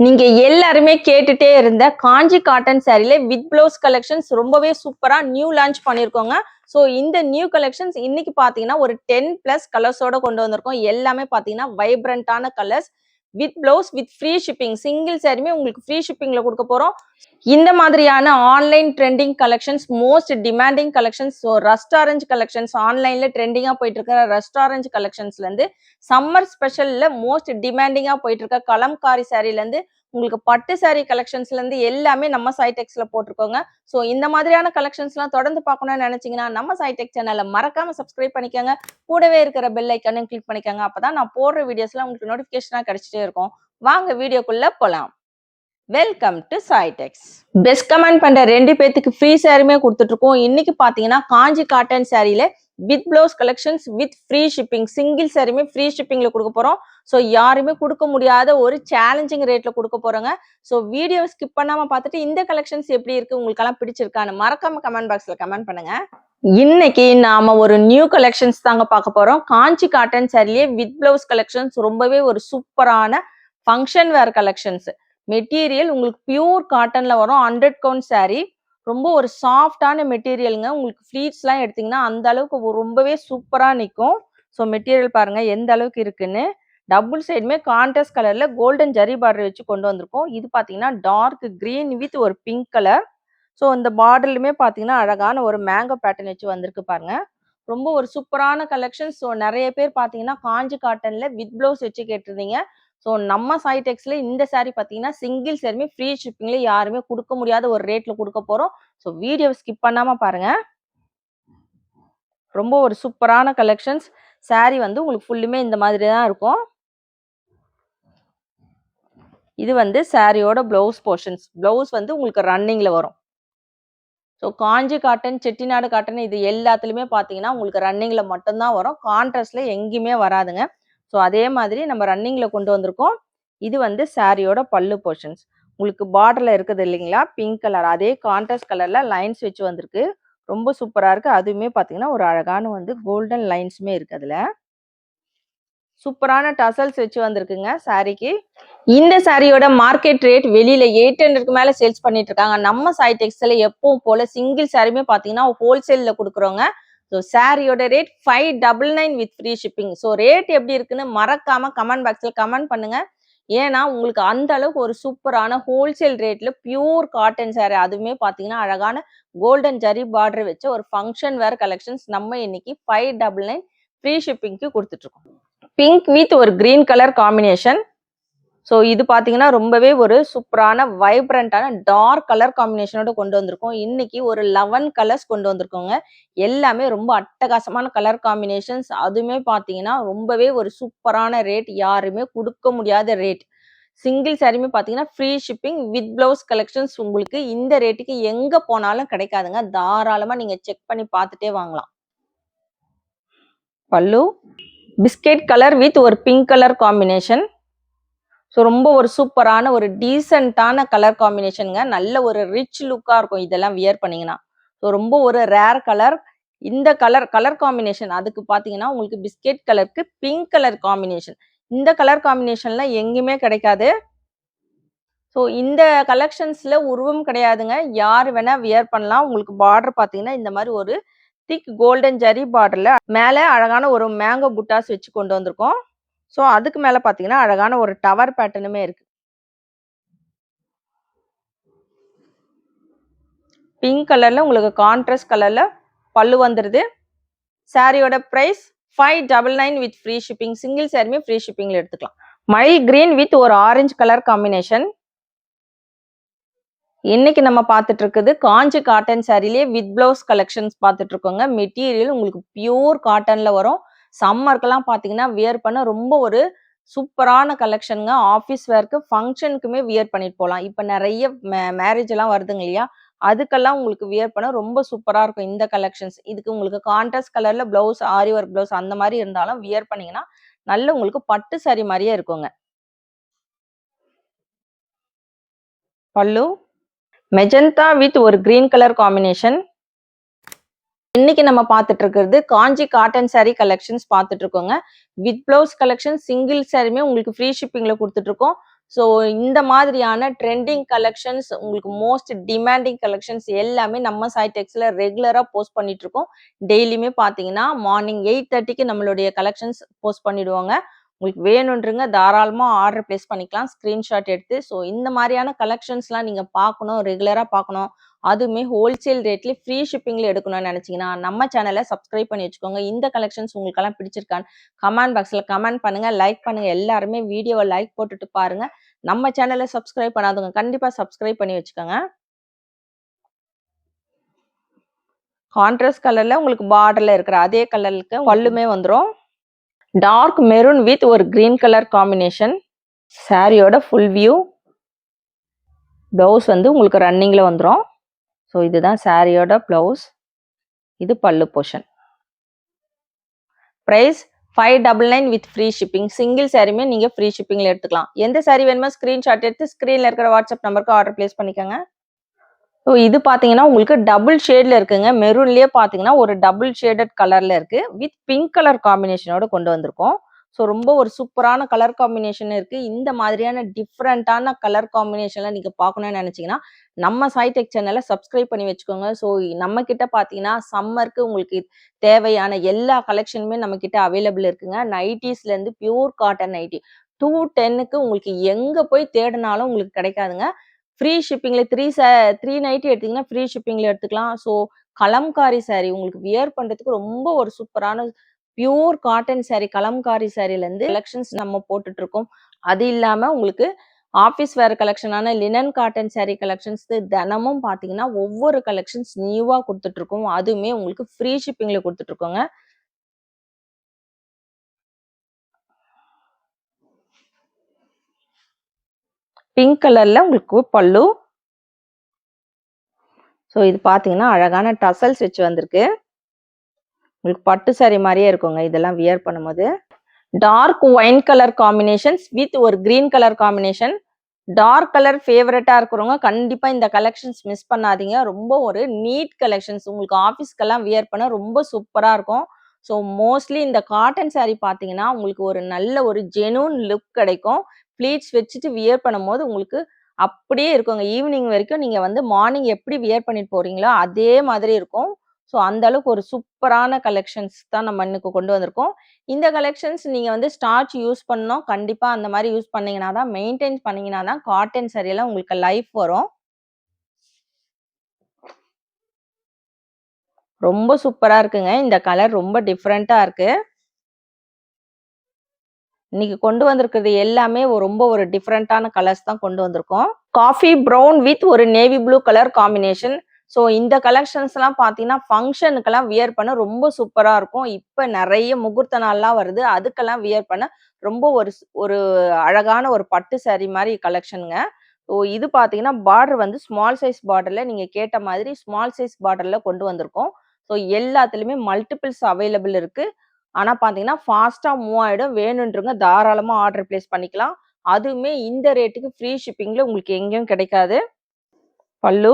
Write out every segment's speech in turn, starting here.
நீங்க எல்லாருமே கேட்டுட்டே இருந்த காஞ்சி காட்டன் சாரில வித் பிளவுஸ் கலெக்ஷன்ஸ் ரொம்பவே சூப்பரா நியூ லான்ச் பண்ணிருக்கோங்க. ஸோ இந்த நியூ கலெக்ஷன்ஸ் இன்னைக்கு பாத்தீங்கன்னா ஒரு 10+ கலர்ஸோட கொண்டு வந்திருக்கோம். எல்லாமே பாத்தீங்கன்னா வைப்ரண்டான colours with blouse with free shipping. Single சாரியுமே உங்களுக்கு ஃப்ரீ ஷிப்பிங்ல கொடுக்க போறோம். இந்த மாதிரியான online trending collections, most demanding collections, so rust orange collections, ஆன்லைன்ல ட்ரெண்டிங்கா போயிட்டு இருக்கிற ரஸ்ட் ஆரஞ்ச் கலெக்ஷன்ஸ்ல இருந்து சம்மர் ஸ்பெஷல்ல மோஸ்ட் டிமாண்டிங்கா போயிட்டு இருக்க கலம்காரி சாரில இருந்து உங்களுக்கு பட்டு சாரி கலெக்ஷன்ஸ்ல இருந்து எல்லாமே நம்ம சைடெக்ஸ்ல போட்டிருக்கோங்க. ஸோ இந்த மாதிரியான கலெக்ஷன்ஸ்லாம் தொடர்ந்து பார்க்கணும்னு நினைச்சீங்கன்னா நம்ம சைடெக் சேனலை மறக்காம சப்ஸ்கிரைப் பண்ணிக்கோங்க. கூடவே இருக்கிற பெல் ஐக்கனையும் கிளிக் பண்ணிக்கோங்க. அப்பதான் நான் போடுற வீடியோஸ்லாம் உங்களுக்கு நோட்டிபிகேஷனா கிடைச்சிட்டே இருக்கும். வாங்க வீடியோக்குள்ள போலாம். Welcome to Sidex. Best comment பண்ற 2 பேத்துக்கு ஃப்ரீ சாரியுமே கொடுத்துட்டு இருக்கோம். இன்னைக்கு பாத்தீங்கன்னா காஞ்சி காட்டன் சாரியில with blouse collections with free shipping. Single சாரியுமே ஃப்ரீ ஷிப்பிங்ல கொடுக்க போறோம். ஸோ யாருமே கொடுக்க முடியாத ஒரு சேலஞ்சிங் ரேட்ல கொடுக்க போறோங்க. ஸோ வீடியோ ஸ்கிப் பண்ணாம பார்த்துட்டு இந்த கலெக்ஷன்ஸ் எப்படி இருக்கு, உங்களுக்கு எல்லாம் பிடிச்சிருக்கான்னு மறக்காம கமெண்ட் பாக்ஸ்ல கமெண்ட் பண்ணுங்க. இன்னைக்கு நாம ஒரு நியூ கலெக்ஷன்ஸ் தாங்க பார்க்க போறோம். காஞ்சி காட்டன் சாரிலேயே வித் பிளவுஸ் கலெக்ஷன்ஸ் ரொம்பவே ஒரு சூப்பரான ஃபங்க்ஷன் வேர் கலெக்ஷன்ஸ். மெட்டீரியல் உங்களுக்கு பியூர் காட்டன்ல வரும். 100 கவுண்ட் சாரி. ரொம்ப ஒரு சாஃப்டான மெட்டீரியலுங்க. உங்களுக்கு ஃப்ளீட்ஸ்லாம் எடுத்தீங்கன்னா அந்த அளவுக்கு ரொம்பவே சூப்பரா நிற்கும். ஸோ மெட்டீரியல் பாருங்க எந்த அளவுக்கு இருக்குன்னு. டபுள் சைடுமே கான்ட்ராஸ்ட் கலர்ல கோல்டன் ஜரி பார்டர் வச்சு கொண்டு வந்திருக்கோம். இது பார்த்தீங்கன்னா டார்க் கிரீன் வித் ஒரு பிங்க் கலர். ஸோ இந்த பார்டர்லுமே பார்த்தீங்கன்னா அழகான ஒரு மேங்கோ பேட்டர்ன் வச்சு வந்திருக்கு பாருங்க. ரொம்ப ஒரு சூப்பரான கலெக்ஷன். ஸோ நிறைய பேர் பார்த்தீங்கன்னா காஞ்சி காட்டன்ல வித் பிளவுஸ் வச்சு கேட்டிருந்தீங்க. ஸோ நம்ம சைடெக்ஸ்ல இந்த சாரி பார்த்தீங்கன்னா சிங்கிள் சாரியுமே ஃப்ரீ ஷிப்பிங்ல யாருமே கொடுக்க முடியாத ஒரு ரேட்ல கொடுக்க போறோம். ஸோ வீடியோ ஸ்கிப் பண்ணாம பாருங்க. ரொம்ப ஒரு சூப்பரான கலெக்ஷன்ஸ். சாரி வந்து உங்களுக்கு ஃபுல்லுமே இந்த மாதிரி தான் இருக்கும். இது வந்து சாரியோட பிளவுஸ் போர்ஷன்ஸ். பிளவுஸ் வந்து உங்களுக்கு ரன்னிங்ல வரும். ஸோ காஞ்சி காட்டன், செட்டிநாடு காட்டன் இது எல்லாத்துலயுமே பார்த்தீங்கன்னா உங்களுக்கு ரன்னிங்ல மட்டும்தான் வரும். கான்ட்ராஸ்ட்ல எங்கேயுமே வராதுங்க. ஸோ அதே மாதிரி நம்ம ரன்னிங்ல கொண்டு வந்திருக்கோம். இது வந்து சாரியோட பல்லு போர்ஷன்ஸ். உங்களுக்கு பார்டர்ல இருக்குது இல்லைங்களா, பிங்க் கலர் அதே கான்ட்ராஸ்ட் கலர்ல லைன்ஸ் வச்சு வந்திருக்கு. ரொம்ப சூப்பரா இருக்கு. அதுவுமே பார்த்தீங்கன்னா ஒரு அழகான வந்து கோல்டன் லைன்ஸுமே இருக்கு. அதுல சூப்பரான டசல்ஸ் வச்சு வந்திருக்குங்க சாரிக்கு. இந்த சாரியோட மார்க்கெட் ரேட் வெளியில 800க்கு மேல சேல்ஸ் பண்ணிட்டு இருக்காங்க. நம்ம சைடெக்ஸ்ல எப்பவும் போல சிங்கிள் சாரியுமே பாத்தீங்கன்னா ஹோல்சேல்ல கொடுக்குறோங்க. ஸோ சாரியோட rate 599 with free shipping. So rate எப்படி இருக்குன்னு மறக்காம கமெண்ட் பாக்ஸ்ல கமெண்ட் பண்ணுங்க. ஏன்னா உங்களுக்கு அந்த அளவுக்கு ஒரு சூப்பரான ஹோல்சேல் ரேட்ல பியூர் காட்டன் சாரி, அதுவுமே பாத்தீங்கன்னா அழகான கோல்டன் ஜரி பார்டர் வச்ச ஒரு ஃபங்க்ஷன் வேர் கலெக்ஷன்ஸ் நம்ம இன்னைக்கு 599 ஃப்ரீ ஷிப்பிங்க்கு கொடுத்துட்டு இருக்கோம். பிங்க் வித் ஒரு கிரீன் கலர் காம்பினேஷன். ஸோ இது பார்த்தீங்கன்னா ரொம்பவே ஒரு சூப்பரான வைப்ரண்டான டார்க் கலர் காம்பினேஷனோட கொண்டு வந்திருக்கோம். இன்னைக்கு ஒரு 11 கலர்ஸ் கொண்டு வந்திருக்கோங்க. எல்லாமே ரொம்ப அட்டகாசமான கலர் காம்பினேஷன்ஸ். அதுவுமே பார்த்தீங்கன்னா ரொம்பவே ஒரு சூப்பரான ரேட், யாருமே கொடுக்க முடியாத ரேட். சிங்கிள் சாரியுமே பார்த்தீங்கன்னா free shipping with blouse collections உங்களுக்கு இந்த ரேட்டுக்கு எங்க போனாலும் கிடைக்காதுங்க. தாராளமா நீங்க செக் பண்ணி பார்த்துட்டே வாங்கலாம். பல்லு பிஸ்கெட் கலர் வித் ஒரு பிங்க் கலர் காம்பினேஷன். ஸோ ரொம்ப ஒரு சூப்பரான ஒரு டீசென்டான கலர் காம்பினேஷனுங்க. நல்ல ஒரு ரிச் லுக்காக இருக்கும் இதெல்லாம் வியர் பண்ணிங்கன்னா. ஸோ ரொம்ப ஒரு ரேர் கலர். இந்த கலர் காம்பினேஷன் அதுக்கு பார்த்தீங்கன்னா உங்களுக்கு பிஸ்கெட் கலருக்கு பிங்க் கலர் காம்பினேஷன். இந்த கலர் காம்பினேஷன்ல எங்கேயுமே கிடைக்காது. ஸோ இந்த கலெக்ஷன்ஸ்ல உருவம் கிடையாதுங்க. யார் வேணா வியர் பண்ணலாம். உங்களுக்கு பார்டர் பார்த்தீங்கன்னா இந்த மாதிரி ஒரு திக் கோல்டன் ஜரி பார்டர்ல மேலே அழகான ஒரு மேங்கோ புட்டாஸ் வச்சு கொண்டு வந்திருக்கோம். ஸோ அதுக்கு மேல பார்த்தீங்கன்னா அழகான ஒரு டவர் பேட்டர்னுமே இருக்கு. பிங்க் கலர்ல உங்களுக்கு கான்ட்ராஸ்ட் கலர்ல பல்லு வந்துருது. சாரியோட price 599 with free shipping. Single சாரியுமே ஃப்ரீ ஷிப்பிங்ல எடுத்துக்கலாம். மைல் கிரீன் வித் ஒரு ஆரஞ்சு கலர் காம்பினேஷன். இன்னைக்கு நம்ம பார்த்துட்டு இருக்குது காஞ்சி காட்டன் சாரிலேயே வித் பிளவுஸ் கலெக்ஷன்ஸ் பார்த்துட்டு இருக்கோங்க. மெட்டீரியல் உங்களுக்கு பியூர் காட்டன்ல வரும். சம்மருக்கெல்லாம் பார்த்தீங்கன்னா வியர் பண்ண ரொம்ப ஒரு சூப்பரான கலெக்ஷனுங்க. ஆஃபீஸ் வேர்க்கு ஃபங்க்ஷனுக்குமே வியர் பண்ணிட்டு போகலாம். இப்போ நிறைய மேரேஜ் எல்லாம் வருதுங்க இல்லையா, அதுக்கெல்லாம் உங்களுக்கு வியர் பண்ண ரொம்ப சூப்பரா இருக்கும் இந்த கலெக்ஷன்ஸ். இதுக்கு உங்களுக்கு கான்ட்ராஸ்ட் கலர்ல பிளவுஸ், ஆரி ஒர்க் பிளவுஸ் அந்த மாதிரி இருந்தாலும் வியர் பண்ணீங்கன்னா நல்ல உங்களுக்கு பட்டு சாரி மாதிரியே இருக்குங்க. பல்லு மெஜந்தா வித் ஒரு கிரீன் கலர் காம்பினேஷன். இன்னைக்கு நம்ம பார்த்துட்டு இருக்கிறது காஞ்சி காட்டன் சாரி கலெக்ஷன்ஸ் பார்த்துட்டு இருக்கோங்க. வித் பிளவுஸ் கலெக்ஷன் சிங்கிள் சாரியுமே உங்களுக்கு ஃப்ரீ ஷிப்பிங்ல கொடுத்துட்டு இருக்கோம். ஸோ இந்த மாதிரியான ட்ரெண்டிங் கலெக்ஷன்ஸ், உங்களுக்கு மோஸ்ட் டிமாண்டிங் கலெக்ஷன்ஸ் எல்லாமே நம்ம சாய் டெக்ஸ்ல ரெகுலரா போஸ்ட் பண்ணிட்டு இருக்கோம். டெய்லியுமே பார்த்தீங்கன்னா மார்னிங் 8:30க்கு நம்மளுடைய கலெக்ஷன்ஸ் போஸ்ட் பண்ணிடுவோங்க. உங்களுக்கு வேணுன்றவங்க தாராளமா ஆர்டர் பிளேஸ் பண்ணிக்கலாம். ஸ்கிரீன்ஷாட் எடுத்து. ஸோ இந்த மாதிரியான கலெக்ஷன்ஸ்லாம் நீங்க பார்க்கணும், ரெகுலரா பார்க்கணும். அதுவுமே ஹோல்சேல் ரேட்ல ஃப்ரீ ஷிப்பிங்ல எடுக்கணும்னு நினைச்சீங்கன்னா நம்ம சேனலை சப்ஸ்கிரைப் பண்ணி வச்சுக்கோங்க. இந்த கலெக்ஷன்ஸ் உங்களுக்கெல்லாம் பிடிச்சிருக்கான்னு கமெண்ட் பாக்ஸ்ல கமெண்ட் பண்ணுங்க, லைக் பண்ணுங்க. எல்லாருமே வீடியோவை லைக் போட்டுட்டு பாருங்க. நம்ம சேனலை சப்ஸ்கிரைப் பண்ணாதவங்க கண்டிப்பா சப்ஸ்கிரைப் பண்ணி வச்சுக்கோங்க. கான்ட்ராஸ்ட் கலர்ல உங்களுக்கு பார்டர்ல இருக்கிற அதே கலருக்கு பல்லுமே வந்துடும். டார்க் மெரூன் வித் ஒரு கிரீன் கலர் காம்பினேஷன். சாரியோட ஃபுல் வியூ. பிளவுஸ் வந்து உங்களுக்கு ரன்னிங்ல வந்துடும். ஸோ இதுதான் சாரியோட பிளவுஸ். இது pallu portion. Price 599 with free shipping. Single சாரியுமே நீங்க ஃப்ரீ ஷிப்பிங்ல எடுத்துக்கலாம். எந்த சாரி வேணுமோ ஸ்கிரீன்ஷாட் எடுத்து ஸ்கிரீன்ல இருக்கிற வாட்ஸ்அப் நம்பருக்கு ஆர்டர் பிளேஸ் பண்ணிக்கோங்க. ஸோ இது பார்த்தீங்கன்னா உங்களுக்கு டபுள் ஷேட்ல இருக்குங்க. மெரூன்லயே பார்த்தீங்கன்னா ஒரு டபுள் ஷேடட் கலர்ல இருக்கு. வித் பிங்க் கலர் காம்பினேஷனோட கொண்டு வந்திருக்கோம். ஸோ ரொம்ப ஒரு சூப்பரான கலர் காம்பினேஷன் இருக்கு. இந்த மாதிரியான டிஃப்ரெண்டான கலர் காம்பினேஷன்ல நீங்க பார்க்கணும்னு நினைச்சீங்கன்னா நம்ம சாய் டெக் சேனலை சப்ஸ்கிரைப் பண்ணி வச்சுக்கோங்க. ஸோ நம்ம கிட்ட பார்த்தீங்கன்னா சம்மருக்கு உங்களுக்கு தேவையான எல்லா கலெக்ஷனுமே நம்ம கிட்ட அவைலபிள் இருக்குங்க. நைட்டிஸ்ல இருந்து பியூர் காட்டன் நைட்டி 210க்கு உங்களுக்கு எங்க போய் தேடினாலும் உங்களுக்கு கிடைக்காதுங்க. ஃப்ரீ ஷிப்பிங்ல த்ரீ நைட்டி எடுத்தீங்கன்னா ஃப்ரீ ஷிப்பிங்ல எடுத்துக்கலாம். ஸோ கலம்காரி சாரி உங்களுக்கு வியர் பண்றதுக்கு ரொம்ப ஒரு சூப்பரான பியூர் காட்டன் சாரி, கலம்காரி சாரிலேருந்து கலெக்ஷன்ஸ் நம்ம போட்டுட்டு இருக்கோம். அது இல்லாம உங்களுக்கு ஆஃபீஸ் வேர் கலெக்ஷனான லினன் காட்டன் சாரி கலெக்ஷன்ஸ் தினமும் பார்த்தீங்கன்னா ஒவ்வொரு கலெக்ஷன்ஸ் நியூவா கொடுத்துட்டு இருக்கோம். அதுவுமே உங்களுக்கு ஃப்ரீ ஷிப்பிங்ல கொடுத்துட்டு இருக்கோங்க. பிங்க் கலர்ல உங்களுக்கு பல்லு. ஸோ இது பார்த்தீங்கன்னா அழகான டசல்ஸ் வச்சு வந்திருக்கு. உங்களுக்கு பட்டு சாரி மாதிரியே இருக்குங்க இதெல்லாம் வியர் பண்ணும்போது. Dark wine colour combinations with ஒரு green colour combination. Dark colour ஃபேவரட்டா இருக்கிறவங்க கண்டிப்பா இந்த கலெக்ஷன்ஸ் மிஸ் பண்ணாதீங்க. ரொம்ப ஒரு நீட் கலெக்ஷன்ஸ், உங்களுக்கு ஆஃபீஸ்க்கெல்லாம் வியர் பண்ண ரொம்ப சூப்பரா இருக்கும். ஸோ மோஸ்ட்லி இந்த காட்டன் சாரி பார்த்தீங்கன்னா உங்களுக்கு ஒரு நல்ல ஒரு ஜெனூன் லுக் கிடைக்கும். ப்ளீட்ஸ் வச்சுட்டு வியர் பண்ணும்போது உங்களுக்கு அப்படியே இருக்குங்க. ஈவினிங் வரைக்கும் நீங்க வந்து மார்னிங் எப்படி வியர் பண்ணிட்டு போறீங்களோ அதே மாதிரி இருக்கும். ஸோ அந்த அளவுக்கு ஒரு சூப்பரான கலெக்ஷன்ஸ் தான் நம்ம இன்னைக்கு கொண்டு வந்திருக்கோம். இந்த கலெக்ஷன்ஸ் நீங்க வந்து ஸ்டார்ச் யூஸ் பண்ணணும். கண்டிப்பா அந்த மாதிரி யூஸ் பண்ணீங்கன்னா தான், மெயின்டைன் பண்ணீங்கன்னா தான் காட்டன் சாரியெல்லாம் உங்களுக்கு லைஃப் வரும். ரொம்ப சூப்பரா இருக்குங்க. இந்த கலர் ரொம்ப டிஃப்ரெண்டா இருக்கு. இன்னைக்கு கொண்டு வந்திருக்கிறது எல்லாமே ரொம்ப ஒரு டிஃப்ரெண்டான கலர்ஸ் தான் கொண்டு வந்திருக்கோம். காஃபி ப்ரௌன் வித் ஒரு navy blue colour combination. So இந்த கலெக்ஷன்ஸ்லாம் பார்த்தீங்கன்னா ஃபங்க்ஷனுக்கெல்லாம் வியர் பண்ண ரொம்ப சூப்பரா இருக்கும். இப்போ நிறைய முகூர்த்த நாள்லாம் வருது. அதுக்கெல்லாம் வியர் பண்ண ரொம்ப ஒரு அழகான ஒரு பட்டு சாரி மாதிரி கலெக்ஷனுங்க. ஸோ இது பார்த்தீங்கன்னா பார்டர் வந்து ஸ்மால் சைஸ் பார்டர்ல நீங்க கேட்ட மாதிரி ஸ்மால் சைஸ் பார்டர்ல கொண்டு வந்திருக்கோம். ஸோ எல்லாத்துலயுமே மல்டிபிள்ஸ் அவைலபிள் இருக்கு. ஆனா பார்த்தீங்கன்னா ஃபாஸ்டா மூவ் ஆயிடும். வேணுன்றவங்க தாராளமா ஆர்டர் பிளேஸ் பண்ணிக்கலாம். அதுவுமே இந்த ரேட்டுக்கு ஃப்ரீ ஷிப்பிங்ல உங்களுக்கு எங்கேயும் கிடைக்காது. பல்லு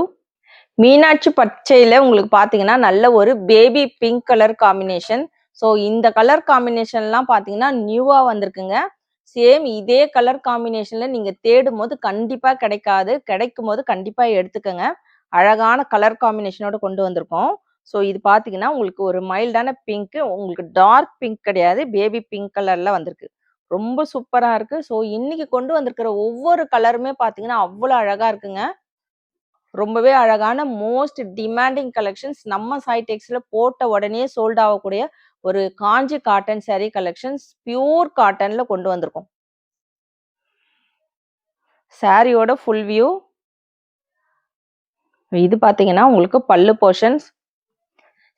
மீனாட்சி பச்சையில உங்களுக்கு பார்த்தீங்கன்னா நல்ல ஒரு baby pink colour combination. So இந்த கலர் காம்பினேஷன்லாம் பார்த்தீங்கன்னா நியூவா வந்திருக்குங்க. சேம் இதே கலர் காம்பினேஷன்ல நீங்க தேடும் போது கண்டிப்பா கிடைக்காது. கிடைக்கும் போது கண்டிப்பா எடுத்துக்கங்க. அழகான கலர் காம்பினேஷனோட கொண்டு வந்திருக்கோம். ஸோ இது பார்த்தீங்கன்னா உங்களுக்கு ஒரு மைல்டான பிங்க், உங்களுக்கு டார்க் பிங்க் கிடையாது, பேபி பிங்க் கலர்ல வந்திருக்கு. ரொம்ப சூப்பரா இருக்கு. ஸோ இன்னைக்கு கொண்டு வந்திருக்கிற ஒவ்வொரு கலருமே பார்த்தீங்கன்னா அவ்வளோ அழகா இருக்குங்க. ரொம்பவே அழகான மோஸ்ட் டிமாண்டிங் கலெக்ஷன்ஸ் நம்ம சாய் டெக்ஸ்ல போட்ட உடனே சோல்ட் ஆகக்கூடிய ஒரு காஞ்சி காட்டன் சாரி கலெக்ஷன்ஸ் பியூர் காட்டன்ல கொண்டு வந்திருக்கோம். சாரியோட ஃபுல் வியூ. இது பாத்தீங்கன்னா உங்களுக்கு பல்லு போர்ஷன்ஸ்.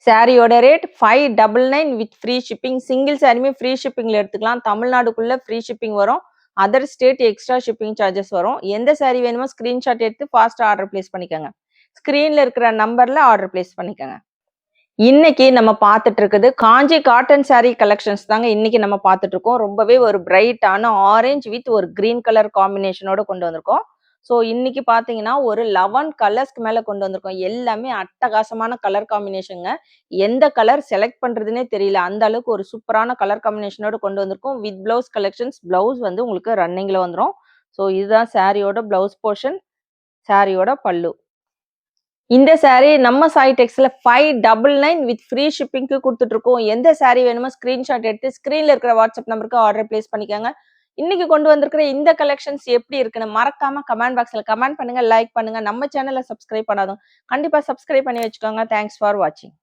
சாரியோட rate 599 with free shipping. Single சாரியுமே ஃப்ரீ ஷிப்பிங்ல எடுத்துக்கலாம். தமிழ்நாடுக்குள்ள ஃப்ரீ ஷிப்பிங் வரும். Other state extra shipping charges வரும். எந்த சாரி வேணுமோ ஸ்கிரீன்ஷாட் எடுத்து ஃபாஸ்டா ஆர்டர் பிளேஸ் பண்ணிக்கோங்க. ஸ்கிரீன்ல இருக்கிற நம்பர்ல ஆர்டர் பிளேஸ் பண்ணிக்கோங்க. இன்னைக்கு நம்ம பார்த்துட்டு இருக்குது காஞ்சி காட்டன் சாரி கலெக்ஷன்ஸ் தாங்க இன்னைக்கு நம்ம பார்த்துட்டு இருக்கோம். ரொம்பவே ஒரு பிரைட்டான ஆரஞ்சு வித் ஒரு கிரீன் கலர் காம்பினேஷனோட கொண்டு வந்திருக்கோம். ஸோ இன்னைக்கு பார்த்தீங்கன்னா ஒரு 11 கலர்ஸ்க்கு மேல கொண்டு வந்திருக்கோம். எல்லாமே அட்டகாசமான கலர் காம்பினேஷனுங்க. எந்த கலர் செலக்ட் பண்றதுனே தெரியல. அந்த அளவுக்கு ஒரு சூப்பரான கலர் காம்பினேஷனோட கொண்டு வந்திருக்கோம். With blouse collections. பிளவுஸ் வந்து உங்களுக்கு ரன்னிங்ல வந்துடும். ஸோ இதுதான் சாரியோட பிளவுஸ் போர்ஷன், சாரியோட பல்லு. இந்த சாரி நம்ம சாய் டெக்ஸ்ல 599 வித் ஃப்ரீ ஷிப்பிங்க்கு கொடுத்துட்டு இருக்கோம். எந்த சாரி வேணுமோ ஸ்கிரீன்ஷாட் எடுத்து ஸ்கிரீன்ல இருக்கிற வாட்ஸ்அப் நம்பருக்கு ஆர்டர் பிளேஸ் பண்ணிக்கோங்க. இன்னைக்கு கொண்டு வந்திருக்கிற இந்த கலெக்ஷன்ஸ் எப்படி இருக்குன்னு மறக்காம கமெண்ட் பாக்ஸ்ல கமெண்ட் பண்ணுங்க, லைக் பண்ணுங்க. நம்ம சேனலை சப்ஸ்கிரைப் பண்ணாதவங்க கண்டிப்பா சப்ஸ்கிரைப் பண்ணி வச்சுக்கோங்க. தேங்க்ஸ் ஃபார் வாட்சிங்.